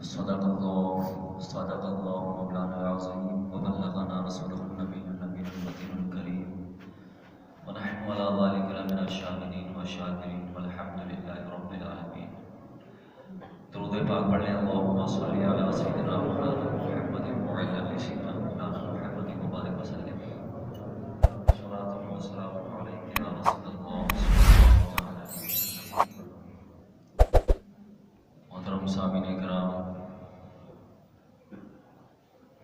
صدق الله مولانا العظيم وبلغنا رسوله النبي الأمين الكريم ونحن على ذلك لمن الشاهدين والشاكرين والحمد لله رب العالمين. درود پاک پڑھ لیں. اللهم صل على سيدنا محمد وعلى آل سيدنا مولانا محمد مبارک وسلم. صلاۃ والسلام علیک یا رسول اللہ صلی اللہ علیہ وسلم. محترم سامعین کرام،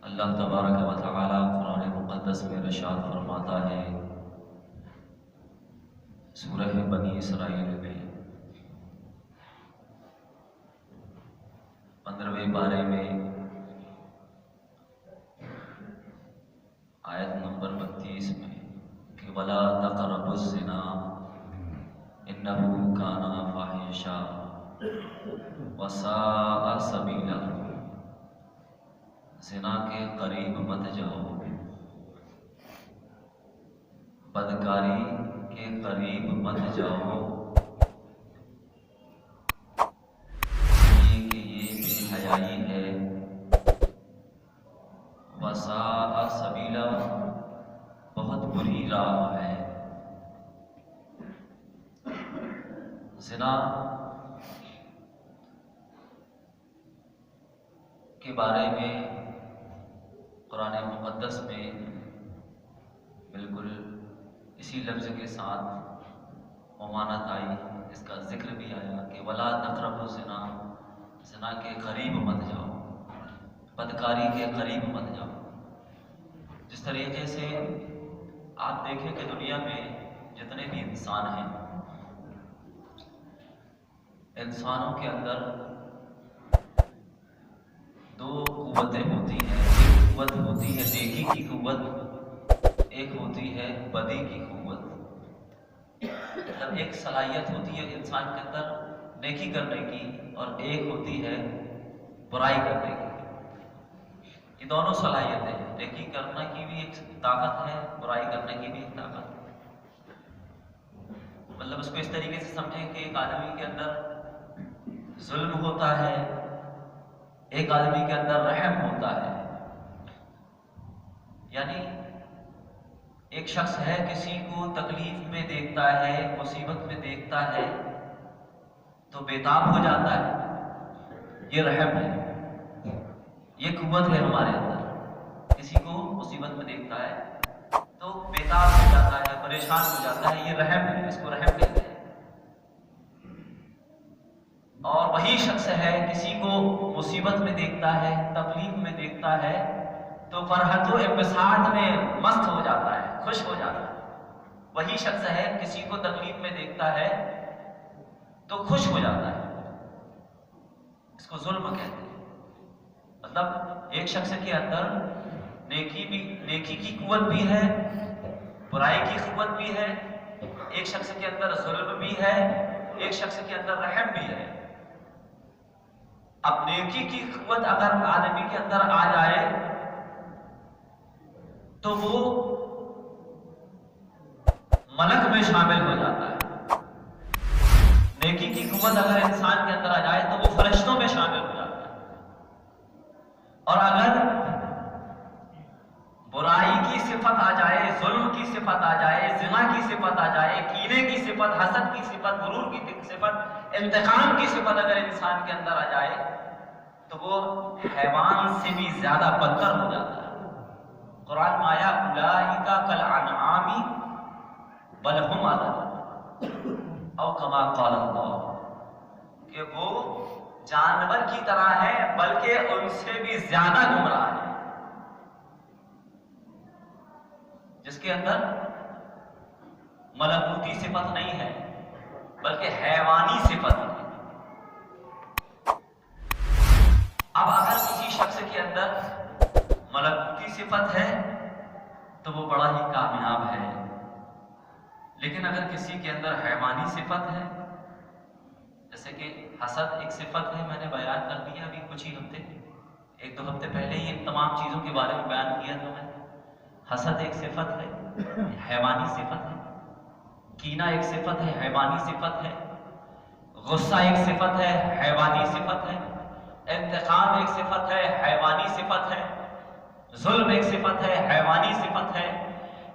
اللہ تبارک و تعالی قرآن مقدس میں ارشاد فرماتا ہے سورہ بنی اسرائیل میں 15ویں پارے میں آیت نمبر 32 میں کہ وَلَا تَقْرَبُوا الزِّنَا إِنَّهُ كَانَ فَاحِشًا وَسَاءَ سَبِيلًا. زنا کے قریب مت جاؤ، بدکاری کے قریب مت جاؤ، یہ بے حیائی ہے. وساء سبیلا، بہت بری راہ ہے. زنا کے بارے میں قرآن مقدس میں بالکل اسی لفظ کے ساتھ ممانعت آئی، اس کا ذکر بھی آیا کہ ولا تقربوا الزنا، زنا کے قریب مت جاؤ، بدکاری کے قریب مت جاؤ. جس طریقے سے آپ دیکھیں کہ دنیا میں جتنے بھی انسان ہیں، انسانوں کے اندر دو قوتیں ہوتی ہیں. ایک قوت ہوتی ہے نیکی کی قوت، ایک ہوتی ہے بدی کی قوت. مطلب ایک صلاحیت ہوتی ہے انسان کے اندر نیکی کرنے کی، اور ایک ہوتی ہے برائی کرنے کی. یہ دونوں صلاحیتیں ہیں، نیکی کرنے کی بھی ایک طاقت ہے، برائی کرنے کی بھی ایک طاقت ہے. مطلب اس کو اس طریقے سے سمجھیں کہ ایک آدمی کے اندر ظلم ہوتا ہے، ایک آدمی کے اندر رحم ہوتا ہے. یعنی ایک شخص ہے، کسی کو تکلیف میں دیکھتا ہے، مصیبت میں دیکھتا ہے تو بےتاب ہو جاتا ہے، یہ رحم ہے، یہ قوت ہے ہمارے اندر. کسی کو مصیبت میں دیکھتا ہے تو بےتاب ہو جاتا ہے، پریشان ہو جاتا ہے، یہ رحم ہے، اس کو رحم کہتے ہیں. اور وہی شخص ہے، کسی کو مصیبت میں دیکھتا ہے، تکلیف میں دیکھتا ہے تو فرحت و انبساط میں مست ہو جاتا ہے، خوش ہو جاتا ہے. وہی شخص ہے، کسی کو تکلیف میں دیکھتا ہے تو خوش ہو جاتا ہے. اس کو ظلم کہتے ہیں. مطلب ایک شخص کے اندر نیکی کی قوت بھی ہے، برائی کی قوت بھی ہے. ایک شخص کے اندر ظلم بھی ہے، ایک شخص کے اندر رحم بھی ہے. اب نیکی کی قوت اگر آدمی کے اندر آ جائے تو وہ ملک میں شامل ہو جاتا ہے. نیکی کی قوت اگر انسان کے اندر آ جائے تو وہ فرشتوں میں شامل ہو جاتا ہے. اور اگر برائی کی صفت آ جائے، ظلم کی صفت آ جائے، زنا کی صفت آ جائے، کینے کی صفت، حسد کی صفت، غرور کی صفت، انتقام کی صفت اگر انسان کے اندر آ جائے تو وہ حیوان سے بھی زیادہ بدتر ہو جاتا ہے. قرآن میں آیا اولئک کالانعام بل هم اضل او کما قال اللہ، کہ وہ جانور کی طرح ہے بلکہ ان سے بھی زیادہ گمراہ ہے. جس کے اندر ملکوتی صفت نہیں ہے بلکہ حیوانی صفت ہے. اب اگر کسی شخص کے اندر ملکوتی صفت ہے تو وہ بڑا ہی کامیاب ہے. لیکن اگر کسی کے اندر حیوانی صفت ہے، جیسے کہ حسد ایک صفت ہے، میں نے بیان کر دیا ابھی کچھ ہی ہفتے، 1-2 ہفتے پہلے ہی ان تمام چیزوں کے بارے میں بیان کیا تھا میں. حسد ایک صفت ہے، حیوانی صفت ہے. کینہ ایک صفت ہے، حیوانی صفت ہے. غصہ ایک صفت ہے، حیوانی صفت ہے. انتقام ایک صفت ہے، حیوانی صفت ہے، ظلم ایک صفت ہے، حیوانی صفت ہے،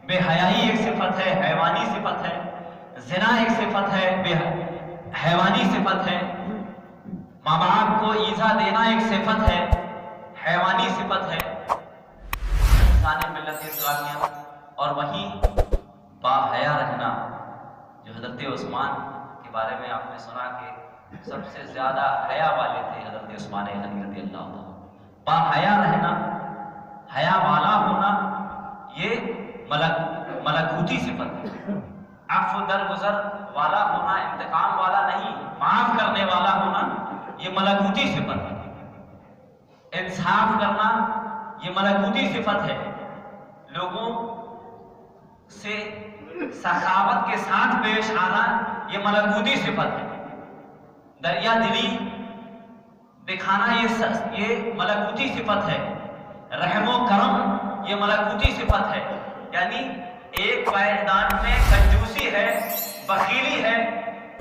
بے حیائی ایک صفت ہے، حیوانی صفت ہے، زنا ایک صفت ہے، حیوانی صفت ہے، ماں باپ کو ایذا دینا ایک صفت ہے، حیوانی صفت ہے، انسانی ملت اسلامیہ۔ اور وہیں باحیا رہنا، جو حضرت عثمان کے بارے میں آپ نے سنا کہ سب سے زیادہ حیا والے تھے حضرت عثمان غنی رضی اللہ عنہ۔ باحیا رہنا، حیا والا ہونا، یہ ملکوتی صفت ہے۔ عفو درگزر والا ہونا، انتقام والا نہیں، معاف کرنے والا ہونا، یہ ملکوتی صفت ہے۔ انصاف کرنا یہ ملکوتی صفت ہے۔ لوگوں سے سخاوت کے ساتھ پیش آنا یہ ملکوتی صفت ہے۔ دریا دلی دکھانا یہ ملکوتی صفت ہے۔ رحم و کرم یہ ملکوتی صفت ہے۔ یعنی ایک پائیدان میں کنجوسی ہے، بخیلی ہے،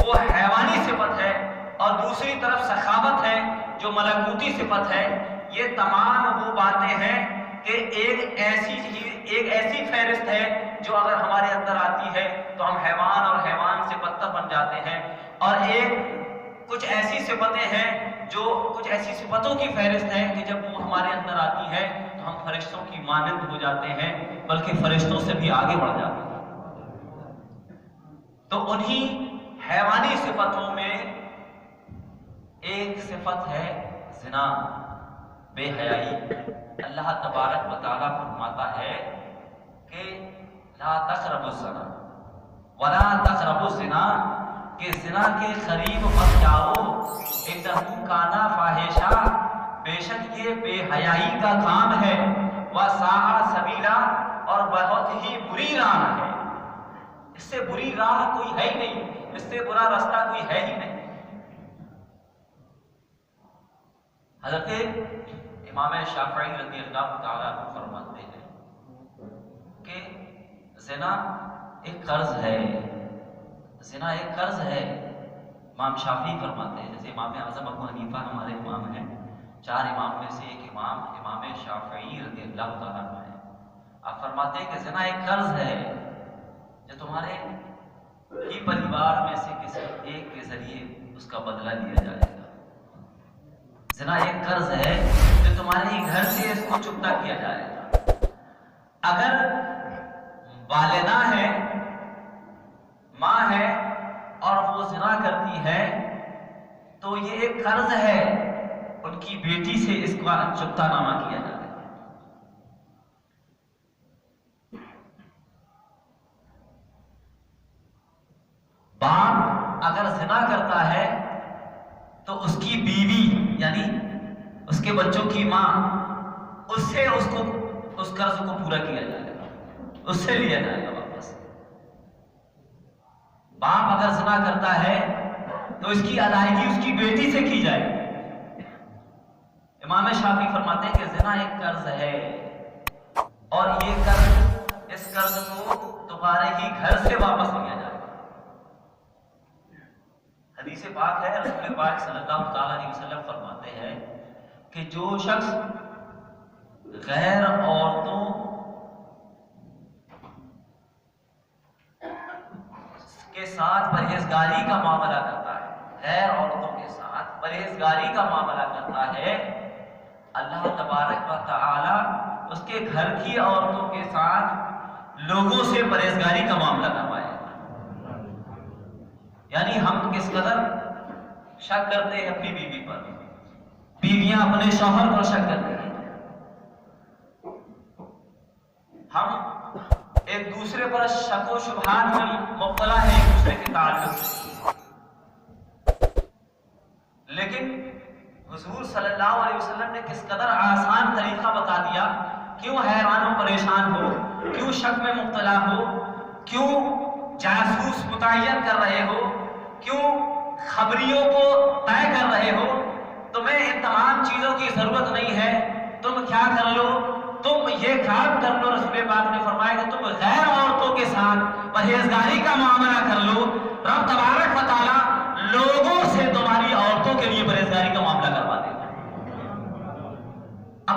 وہ حیوانی صفت ہے، اور دوسری طرف سخاوت ہے جو ملکوتی صفت ہے۔ یہ تمام وہ باتیں ہیں کہ ایک ایسی فہرست ہے جو اگر ہمارے اندر آتی ہے تو ہم حیوان اور حیوان سے بدتر بن جاتے ہیں، اور کچھ ایسی صفتیں ہیں جو کچھ ایسی صفتوں کی فہرست ہے کہ جب وہ ہمارے اندر آتی ہے تو ہم فرشتوں کی مانند ہو جاتے ہیں، بلکہ فرشتوں سے بھی آگے بڑھ جاتے ہیں۔ تو انہی حیوانی صفتوں میں ایک صفت ہے زنا، بے حیائی۔ اللہ تبارک و تعالیٰ فرماتا ہے کہ لا تقربوا الزنا ولا تقربوا الزنا، کہ زنا کے قریب مت جاؤ، انہ کان فاحشہ، بے شک یہ بے حیائی کا کام ہے، وساء سبیلا، اور بہت ہی بری راہ ہے۔ اس سے بری راہ کوئی ہے ہی نہیں، اس سے برا راستہ کوئی ہے ہی نہیں۔ حضرت امام شافعی رضی اللہ تعالیٰ عنہ فرماتے ہیں کہ زنا ایک قرض ہے، زنا ایک قرض ہے۔ امام شافعی فرماتے ہیں، جیسے امام اعظم ابو حنیفہ ہمارے امام ہیں، 4 امام میں سے ایک امام شافعی رضی اللہ تعالیٰ عنہ ہے۔ آپ فرماتے ہیں کہ زنا ایک قرض ہے جو تمہارے ہی پریوار میں سے کسی ایک کے ذریعے اس کا بدلہ لیا جائے گا۔ زنا ایک قرض ہے جو تمہارے ہی گھر سے اس کو چکتا کیا جائے گا۔ اگر والدہ ہے، ماں ہے، اور وہ زنا کرتی ہے تو یہ ایک قرض ہے، ان کی بیٹی سے اس کا چکتا نامہ کیا جائے گا۔ باپ اگر زنا کرتا ہے تو اس کی بیوی یعنی اس کے بچوں کی ماں، اس سے اس قرض کو پورا کیا جائے گا، اس سے لیا جائے گا واپس۔ باپ اگر زنا کرتا ہے تو اس کی ادائیگی اس کی بیٹی سے کی جائے گی۔ امام شافعی فرماتے ہیں کہ زنا ایک قرض ہے، اور یہ قرض، اس قرض کو تمہارے ہی گھر سے واپس لیا جائے گا۔ حدیث پاک ہے، رسول پاک صلی اللہ تعالیٰ علیہ وسلم فرماتے ہیں کہ جو شخص غیر عورتوں کے ساتھ پرہیزگاری کا معاملہ کرتا ہے، غیر عورتوں کے ساتھ پرہیزگاری کا معاملہ کرتا ہے، اللہ تبارک و تعالی اس کے گھر کی عورتوں کے ساتھ لوگوں سے پرہیزگاری کا معاملہ کروائے گا۔ یعنی ہم کس قدر شک کرتے ہیں اپنی بیوی پر، بیویاں اپنے شوہر پر شک کرتی ہیں، ہم ایک دوسرے پر شک و شبہات میں مبتلا ہیں ایک دوسرے کے تعلق سے۔ لیکن حضور صلی اللہ علیہ وسلم نے کس قدر آسان طریقہ بتا دیا، کیوں حیران و پریشان ہو، کیوں شک میں مبتلا ہو، کیوں جاسوس متعین کر رہے ہو، کیوں خبریوں کو طے کر رہے ہو؟ تمہیں ان تمام چیزوں کی ضرورت نہیں ہے، تم کیا کر لو، تم یہ کام کر لو۔ رسول پاک نے فرمایا کہ تم غیر عورتوں کے ساتھ پرہیزگاری کا معاملہ کر لو، رب تبارک و تعالیٰ لوگوں سے تمہاری عورتوں کے لیے پرہیزگاری کا معاملہ کروا دے گا۔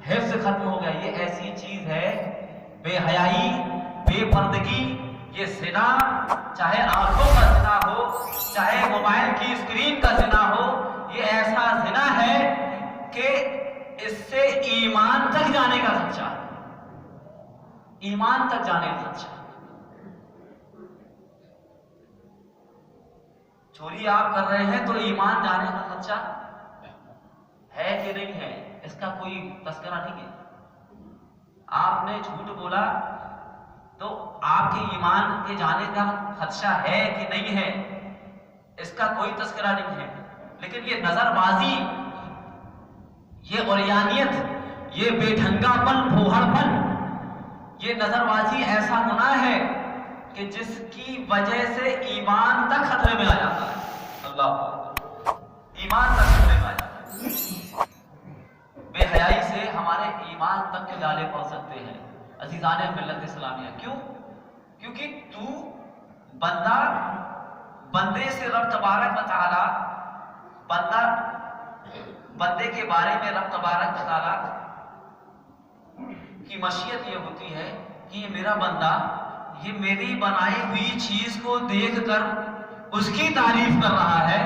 حفظ ختم ہو گیا. یہ ایسی چیز ہے بے حیائی، بے پردگی، یہ زنا، چاہے آنکھوں کا زنا ہو، چاہے موبائل کی اسکرین کا زنا ہو، یہ ایسا زنا ہے کہ اس سے ایمان تک جانے کا خدشہ ہے. ایمان تک جانے کا خدشہ. چوری آپ کر رہے ہیں تو ایمان جانے کا خدشہ ہے کہ نہیں ہے، اس کا کوئی تذکرہ نہیں ہے. آپ نے جھوٹ بولا تو آپ کے ایمان کے جانے کا خدشہ ہے کہ نہیں ہے، اس کا کوئی تذکرہ نہیں ہے. لیکن یہ نظر بازی، یہ عریانیت، یہ بے ڈھنگا پن، پھوہڑ پن، یہ نظر بازی ایسا گناہ ہے کہ جس کی وجہ سے ایمان تک خطرے میں آ جاتا ہے. اللہ، ایمان تک خطرے میں آ جاتا ہے. بے حیائی سے ہمارے ایمان تک کے جالے پڑ سکتے ہیں. عزیزان ملت اسلامیہ، کیوں؟ کیونکہ تو بندے سے رب تبارک و تعالی، بندے کے بارے میں رب تبارک و تعالی کی مشیت یہ ہوتی ہے کہ یہ میرا بندہ، یہ میری بنائی ہوئی چیز کو دیکھ کر اس کی تعریف کر رہا ہے،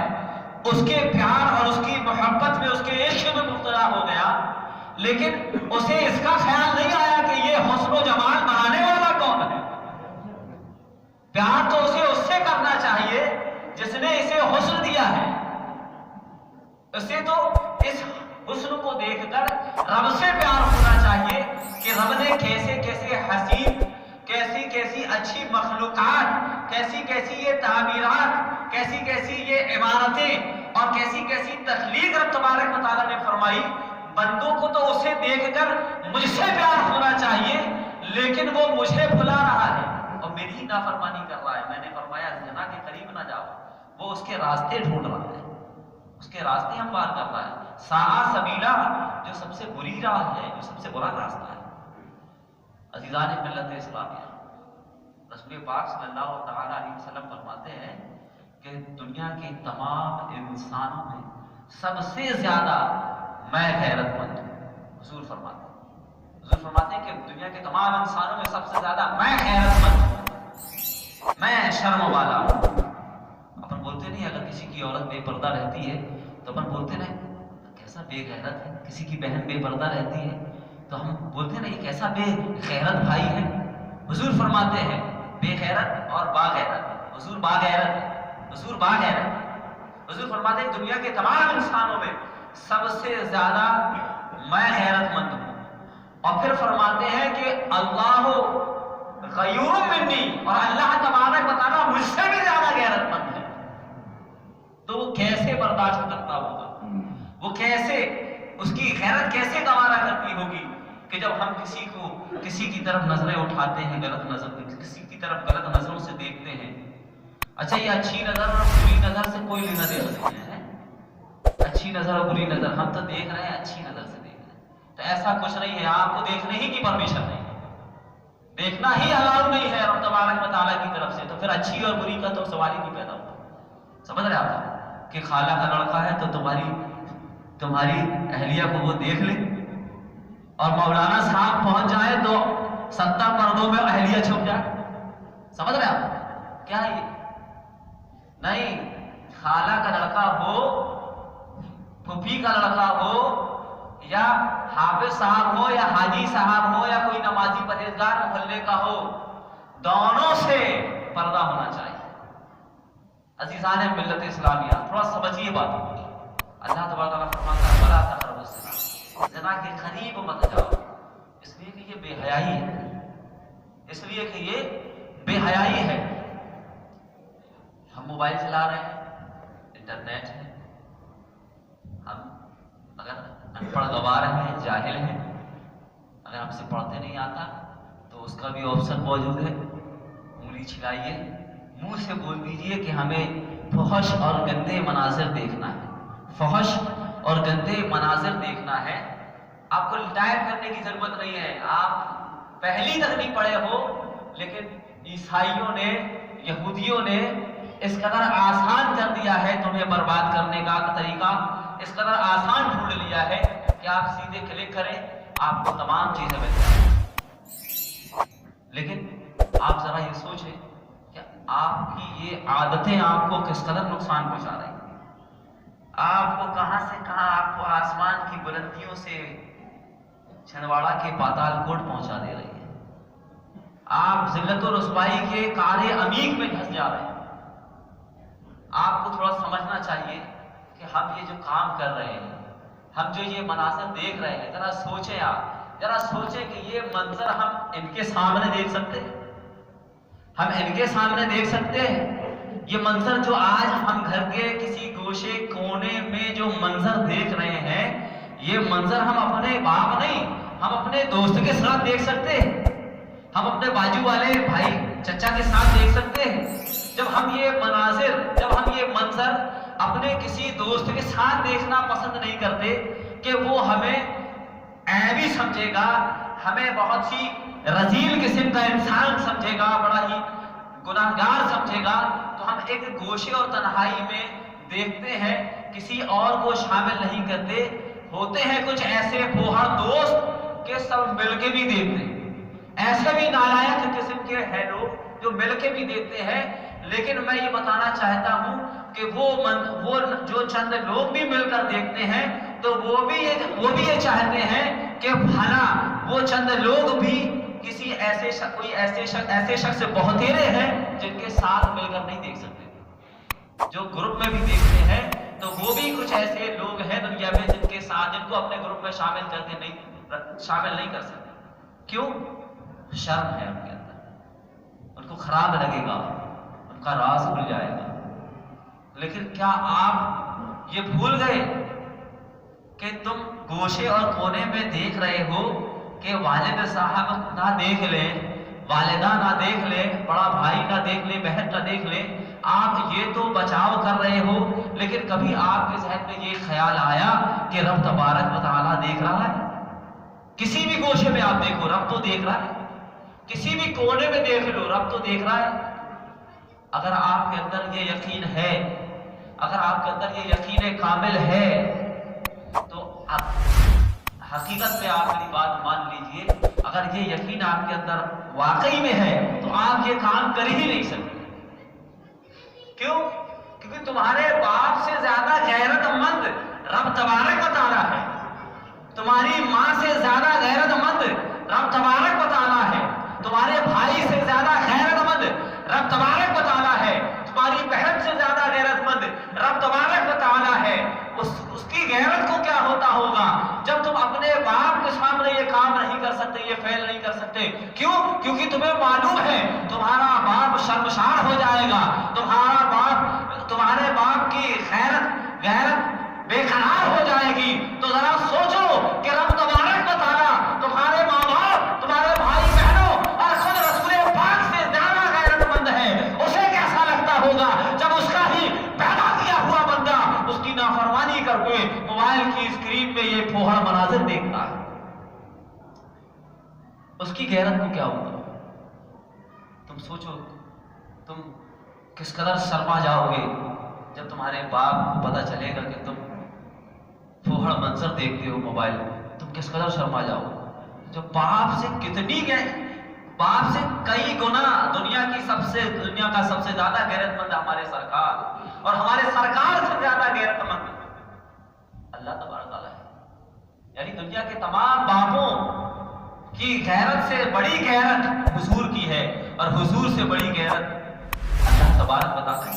اس کے پیار اور اس کی محبت میں، اس کے عشق میں مبتلا ہو گیا، لیکن اسے اس کا خیال نہیں آیا کہ یہ حسن و جمال بنانے والا کون ہے. پیار تو اسے اس سے کرنا چاہیے جس نے اسے حسن دیا ہے. اسے تو اس حسن کو دیکھ کر رب سے پیار ہونا چاہیے کہ رب نے کیسے کیسے حسین، کیسی کیسی اچھی مخلوقات، کیسی کیسی یہ تعمیرات، کیسی کیسی یہ عمارتیں اور کیسی کیسی تخلیق رب تبارک و تعالیٰ نے فرمائی. بندوں کو تو اسے دیکھ کر مجھ سے پیار ہونا چاہیے، لیکن وہ مجھے بھلا رہا ہے اور میری ہی نافرمانی کر رہا ہے. میں نے فرمایا زنا کے قریب نہ جاؤ، وہ اس کے راستے ڈھونڈ رہا ہے، اس کے راستے ہم پار کر رہا ہے. ساعہ سبیلا، جو سب سے بری راہ ہے، جو سب سے برا راستہ ہے. عزیزان ملت اسلامیہ، رسول پاک صلی اللہ تعالیٰ علیہ وسلم فرماتے ہیں کہ دنیا کے تمام انسانوں میں سب سے زیادہ میں غیرت مند ہوں. حضور فرماتے ہیں کہ دنیا کے تمام انسانوں میں سب سے زیادہ میں غیرت مند ہوں، میں شرم والا ہوں. اپن بولتے نہیں، اگر کسی کی عورت بے پردہ رہتی ہے تو اپن بولتے نا کیسا بے غیرت ہے. کسی کی بہن بے پردہ رہتی ہے تو ہم بولتے نا یہ کیسا بے غیرت بھائی ہے. حضور فرماتے ہیں بے غیرت اور با غیرت، حضور با غیرت ہے، حضور با غیرت ہے. حضور فرماتے ہیں دنیا کے تمام انسانوں میں سب سے زیادہ میں غیرت مند ہوں. اور پھر فرماتے ہیں کہ اللہ غیور منی، اور اللہ تبارک و تعالیٰ مجھ سے بھی زیادہ غیرت مند ہے. تو وہ کیسے برداشت کرتا ہوگا، وہ کیسے، اس کی غیرت کیسے گوارا کرتی ہوگی کہ جب ہم کسی کی طرف نظریں اٹھاتے ہیں، غلط نظر، کسی کی طرف غلط نظروں سے دیکھتے ہیں. اچھا، یہ اچھی نظر اور بری نظر سے کوئی لینا دینا نہیں ہے. اچھی نظر اور بری نظر ہم تو دیکھ رہے ہیں، اچھی نظر سے دیکھ رہے ہیں، تو ایسا کچھ نہیں ہے. آپ کو دیکھنے ہی کی پرمیشن نہیں ہے، دیکھنا ہی الاؤ نہیں ہے رب تبارک و تعالیٰ کی طرف سے. تو پھر اچھی اور بری کا تو سوال ہی نہیں پیدا ہوتا. سمجھ رہے آپ کہ خالہ کا لڑکا ہے تو تمہاری اہلیہ کو وہ دیکھ لے، اور مولانا صاحب پہنچ جائے تو 70 پردوں میں اہلیہ چھپ جائے. سمجھ رہے آپ کیا یہ نہیں. خالہ کا لڑکا ہو، پھوپھی کا لڑکا ہو، یا حافظ صاحب ہو، یا حاجی صاحب ہو، یا کوئی نمازی پرہیزگار محلے کا ہو، دونوں سے پردہ ہونا چاہیے. عزیزان ملت اسلامیہ، تھوڑا سمجھیے بات. اللہ تبارک و تعالیٰ فرماتا ہے وَلَا تَقْرَبُوا الزِّنَا، زنا کے قریب مت جاؤ. اس لیے کہ یہ بے حیائی ہے، اس لیے کہ یہ بے حیائی ہے. ہم موبائل چلا رہے ہیں، انٹرنیٹ ہے، ہم اگر ان پڑھ گوار ہیں، جاہل ہیں، اگر ہم سے پڑھتے نہیں آتا تو اس کا بھی آپشن موجود ہے. انگلی چھلائیے، منہ سے بول دیجئے کہ ہمیں فحش اور گندے مناظر دیکھنا ہے، فحش اور گندے مناظر دیکھنا ہے. آپ کو ٹائپ کرنے کی ضرورت نہیں ہے، آپ پہلی تک نہیں پڑھے ہو، لیکن عیسائیوں نے، یہودیوں نے اس قدر آسان کر دیا ہے تمہیں برباد کرنے کا طریقہ، اس قدر آسان ڈھونڈ لیا ہے کہ آپ سیدھے کلک کریں، آپ کو تمام چیزیں مل جائیں، لیکن آپ ذرا یہ سوچیں کہ آپ کی یہ عادتیں آپ کو کس قدر نقصان پہنچا رہی ہیں، آپ کو کہاں سے کہاں، آپ کو آسمان کی بلندیوں سے چھندواڑا کے پاتال کوٹ پہنچا دے رہی ہے، آپ ذلت و رسوائی کے کارے عمیق میں دھس جا رہے ہیں۔ آپ کو تھوڑا سمجھنا چاہیے کہ ہم یہ جو کام کر رہے ہیں، ہم جو یہ مناظر دیکھ رہے ہیں، ذرا سوچیں، آپ ذرا سوچیں کہ یہ منظر ہم ان کے سامنے دیکھ سکتے ہیں؟ ہم ان کے سامنے دیکھ سکتے ہیں یہ منظر جو آج ہم گھر کے کسی گوشے کونے میں جو منظر دیکھ رہے ہیں، یہ منظر ہم اپنے باپ نہیں، ہم اپنے دوست کے ساتھ دیکھ سکتے ہیں، ہم اپنے بازو والے بھائی چچا کے ساتھ دیکھ سکتے ہیں۔ جب ہم یہ مناظر، جب ہم یہ منظر اپنے کسی دوست کے ساتھ دیکھنا پسند نہیں کرتے کہ وہ ہمیں عیبی سمجھے گا، ہمیں بہت ہی رذیل قسم کا انسان سمجھے گا، بڑا ہی گناہگار سمجھے گا، تو ہم ایک گوشے اور تنہائی میں دیکھتے ہیں، کسی اور کو شامل نہیں کرتے۔ ہوتے ہیں کچھ ایسے پوہا دوست کہ سب مل کے بھی دیکھتے ہیں، ایسے بھی نالائق قسم کے ہیں لوگ جو مل کے بھی دیکھتے ہیں، لیکن میں یہ بتانا چاہتا ہوں کہ وہ جو چند لوگ بھی مل کر دیکھتے ہیں تو وہ بھی یہ چاہتے ہیں کہ بھلا وہ چند لوگ بھی کسی ایسے شخص سے بہتیرے ہیں جن کے ساتھ مل کر نہیں دیکھ سکتے۔ جو گروپ میں بھی دیکھتے ہیں تو وہ بھی کچھ ایسے لوگ ہیں دنیا میں جن کو اپنے گروپ میں شامل نہیں کر سکتے۔ کیوں؟ شرم ہے ان کے اندر، ان کو خراب لگے گا، ان کا راز کھل جائے گا۔ لیکن کیا آپ یہ بھول گئے کہ تم گوشے اور کونے میں دیکھ رہے ہو کہ والد صاحب نہ دیکھ لیں، والدہ نہ دیکھ لیں، بڑا بھائی نہ دیکھ لیں، بہن نہ دیکھ لیں، آپ یہ تو بچاؤ کر رہے ہو، لیکن کبھی آپ کے ذہن میں یہ خیال آیا کہ رب تبارک و تعالیٰ دیکھ رہا ہے؟ کسی بھی گوشے میں آپ دیکھو، رب تو دیکھ رہا ہے، کسی بھی کونے میں دیکھ لو، رب تو دیکھ رہا ہے۔ اگر آپ کے اندر یہ یقین ہے، اگر آپ کے اندر یہ یقین کامل ہے تو حقیقت میں آپ میری بات مان لیجئے، اگر یہ یقین آپ کے اندر واقعی میں ہے تو آپ یہ کام کر ہی نہیں سکتے۔ کیوں؟ کیونکہ تمہارے باپ سے زیادہ غیرت مند رب تبارک و تعالیٰ ہے، تمہاری ماں سے زیادہ غیرت مند رب تبارک و تعالیٰ ہے، تمہارے بھائی سے زیادہ غیرت مند رب تبارک و تعالیٰ ہے، تمہاری بہن سے زیادہ غیرت مند رب تبارک و تعالیٰ ہے۔ اس کی غیرت کو کیا ہوتا ہوگا جب تم اپنے باپ کے سامنے یہ کام نہیں کر سکتے، یہ فعل نہیں کر سکتے؟ کیوں؟ کیونکہ تمہیں معلوم ہے تمہارا باپ شرمسار ہو جائے گا، تمہارے باپ کی غیرت بے قرار ہو جائے گی۔ تو ذرا سوچو کہ رب تبارک و تعالیٰ تمہارے ماں باپ، تمہارے بھائی بہنوں اور خود رسول پاک سے زیادہ غیرت مند ہے۔ اسے کیسا لگتا ہوگا جب اس کا ہی پیدا کیا ہوا بندہ اس کی نافرمانی کر کے موبائل کی اسکرین میں یہ پوہا مناظر دیکھتا ہے؟ اس کی غیرت کو کیا ہوگا؟ تم سوچو، تم کس قدر شرما جاؤ گے جب تمہارے باپ کو پتہ چلے گا کہ تم پوہڑ منظر دیکھتے ہو موبائل میں، تم کس قدر شرما جاؤ گے؟ جو باپ سے کئی گنا دنیا کا سب سے زیادہ غیرت مند ہمارے سرکار، اور ہمارے سرکار سے زیادہ غیرت مند اللہ تبارک تعالیٰ ہے۔ یعنی دنیا کے تمام باپوں کی غیرت سے بڑی غیرت حضور کی ہے، اور حضور سے بڑی غیرت اللہ تبارک بتاتا ہے۔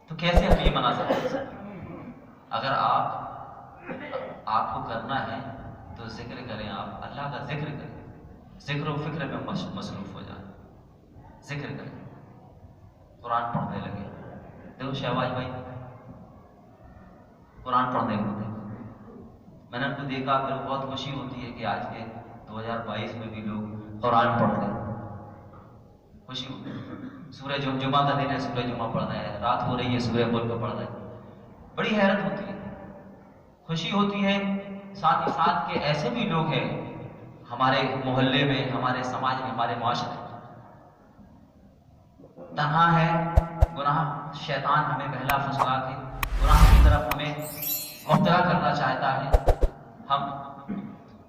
تو کیسے ہم یہ مناظر کر سکتے ہیں؟ اگر آپ کو کرنا ہے تو ذکر کریں، آپ اللہ کا ذکر کریں، ذکر و فکر میں مصروف ہو جائیں، ذکر کریں، قرآن پڑھنے لگے۔ دیکھو شہباز بھائی قرآن پڑھنے کو میں نے ان کو دیکھا، میرے کو بہت خوشی ہوتی ہے کہ آج کے 2022 میں بھی لوگ قرآن پڑھ رہے ہیں، خوشی ہوتی ہے۔ سورہ جمعہ کا دن ہے، سورہ جمعہ پڑھ رہے ہیں، رات ہو رہی ہے، سورہ ملک پڑھ رہے ہیں، بڑی حیرت ہوتی ہے، خوشی ہوتی ہے۔ ساتھ ہی ساتھ کہ ایسے بھی لوگ ہیں ہمارے محلے میں، ہمارے سماج میں، ہمارے معاشرے میں، تنہا ہے، گناہ شیطان ہمیں بہلا پھسلا کے گناہ کی طرف ہمیں مبتلا کرنا چاہتا ہے، ہم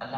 اللہ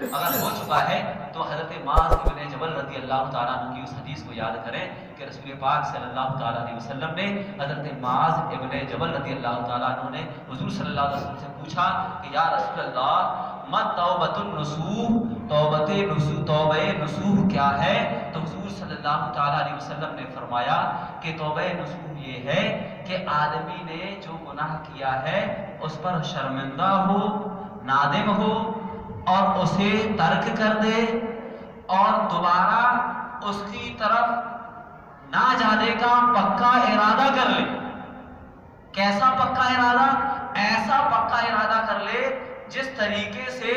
اگر ہو چکا ہے تو حضرت معاذ ابن جبل رضی اللہ تعالیٰ عنہ کی اس حدیث کو یاد کریں کہ رسول پاک صلی اللہ تعالیٰ علیہ وسلم نے حضرت معاذ ابن جبل رضی اللہ تعالیٰ عنہ نے حضور صلی اللہ علیہ وسلم سے پوچھا کہ یا رسول اللہ مت توبۃ النصوح، توبہ نصوح کیا ہے؟ تو حضور صلی اللہ تعالیٰ علیہ وسلم نے فرمایا کہ توبہ نصوح یہ ہے کہ آدمی نے جو گناہ کیا ہے اس پر شرمندہ ہو، نادم ہو اور اسے ترک کر دے اور دوبارہ اس کی طرف نہ جانے کا پکا ارادہ کر لے۔ کیسا پکا ارادہ؟ ایسا پکا ارادہ کر لے جس طریقے سے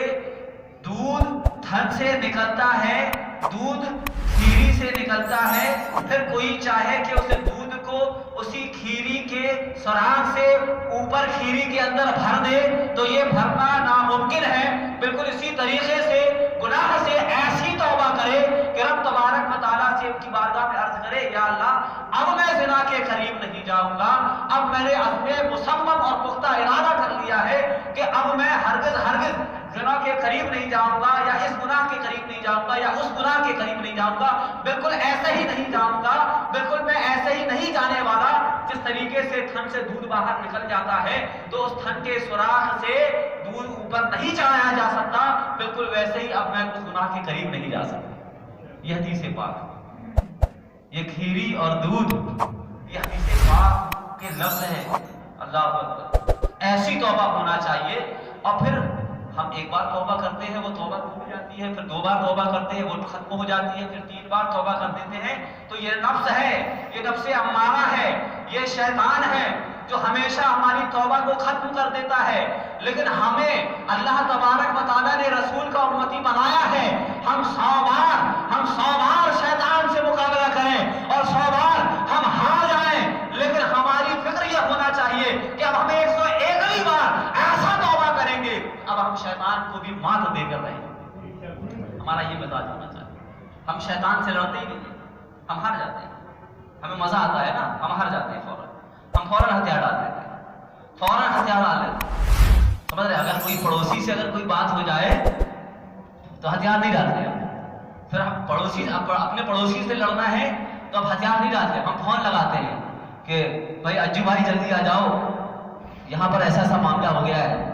دودھ تھن سے نکلتا ہے، دودھ کھیری سے نکلتا ہے، پھر کوئی چاہے کہ اسے دودھ کو اسی کھیری کے سراغ سے اوپر کھیری کے اندر بھر دے تو یہ بھرنا ناممکن ہے۔ بالکل اسی طریقے سے گناہ سے ایسی توبہ کرے کہ رب تبارک و تعالیٰ سے ان کی بارگاہ میں عرض کرے یا اللہ اب میں زنا کے قریب نہیں جاؤں گا، اب میں نے عزم مصمم اور پختہ ارادہ کر لیا ہے کہ اب میں ہرگز زنا کے قریب نہیں جاؤں گا، یا اس گناہ کے قریب نہیں جاؤں گا، یا اس گناہ کے قریب نہیں جاؤں گا، بالکل ایسے ہی نہیں جاؤں گا، بالکل میں ایسے ہی نہیں جانے والا۔ جس طریقے سے تھن سے دودھ باہر نکل جاتا ہے تو اس تھن کے سوراخ سے دودھ اوپر نہیں چڑھایا جا سکتا، بالکل ویسے ہی اب میں اس گناہ کے قریب نہیں جا سکتا۔ یہ حدیث پاک، یہ کھیری اور دودھ، یہ حدیث پاک کے لفظ ہیں۔ اللہ اکبر، ایسی توبہ ہونا چاہیے۔ اور پھر ہم ایک بار توبہ کرتے ہیں وہ توبہ ہو جاتی ہے، پھر دو بار توبہ کرتے ہیں وہ ختم ہو جاتی ہے، پھر تین بار توبہ کر دیتے ہیں تو یہ نفس ہے، یہ نفس امارہ ہے، یہ شیطان ہے جو ہمیشہ ہماری توبہ کو ختم کر دیتا ہے۔ لیکن ہمیں اللہ تبارک و تعالیٰ نے رسول کا امتی بنایا ہے، ہم 100 بار شیطان سے مقابلہ کریں اور 100 بار ہم ہار جائیں، لیکن ہماری فکر یہ ہونا چاہیے کہ اب ہم 101ویں بار ایسا توبہ کریں گے اب ہم شیطان کو بھی مات دے کر رہیں گے۔ ہمارا یہ مزاج ہونا چاہیے۔ ہم شیطان سے لڑتے ہی نہیں ہیں، ہم ہار جاتے ہیں۔ ہمیں مزہ آتا ہے نا، ہم ہار جاتے ہیں فوراً، ہم فوراً ہتھیار ڈال دیتے ہیں، فوراً ہتھیار ڈال لیتے ہیں۔ سمجھ رہے؟ اگر کوئی پڑوسی سے اگر کوئی بات ہو جائے تو ہتھیار نہیں ڈالتے ہم، پھر ہم اپنے پڑوسی سے لڑنا ہے تو اب ہتھیار نہیں ڈالتے، ہم فون لگاتے ہیں کہ بھائی اجو بھائی جلدی آ جاؤ، یہاں پر ایسا ایسا معاملہ ہو گیا ہے،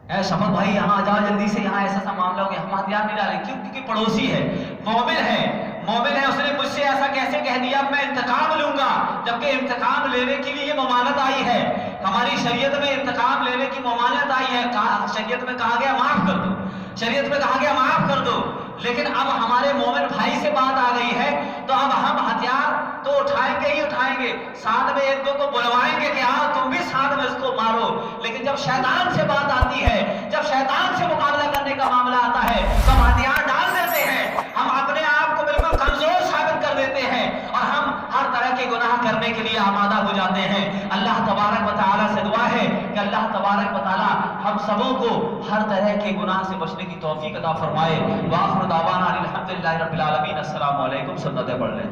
اے شفق بھائی یہاں آ جاؤ جلدی سے، یہاں ایسا ایسا معاملہ ہو گیا۔ ہم ہتھیار نہیں ڈالیں، کیوں؟ کیونکہ پڑوسی ہے، مومن ہے، اس نے مجھ سے ایسا کیسے کہہ دیا، میں انتقام لوں گا، جبکہ انتقام لینے کے لیے یہ ممانعت آئی ہے۔ ہماری شریعت میں انتقام لینے کی ممانعت آئی ہے، شریعت میں کہا گیا معاف کر دو، شریعت میں کہا گیا معاف کر دو، لیکن اب ہمارے مومن بھائی سے بات آ گئی ہے تو اب ہم ہتھیار تو اٹھائیں گے ہی اٹھائیں گے، ساتھ میں ایک دو کو بلوائیں گے کہ ہاں تم بھی ساتھ میں اس کو مارو۔ لیکن جب شیطان سے بات آتی ہے، جب شیطان سے مقابلہ کرنے کا معاملہ آتا ہے تو ہم ہتھیار ڈال دیتے ہیں، ہم اپنے آپ کو بالکل کمزور ثابت کر دیتے ہیں اور ہم ہر طرح کے گناہ کرنے کے لیے آمادہ ہو جاتے ہیں۔ اللہ تبارک و تعالیٰ سے دعا ہے کہ اللہ تبارک و تعالیٰ ہم سبوں کو ہر طرح کے گناہ سے بچنے کی توفیق عطا فرمائے۔ وآخر دعوانا الحمدللہ رب العالمین۔ السلام علیکم، سنتیں پڑھ لیں۔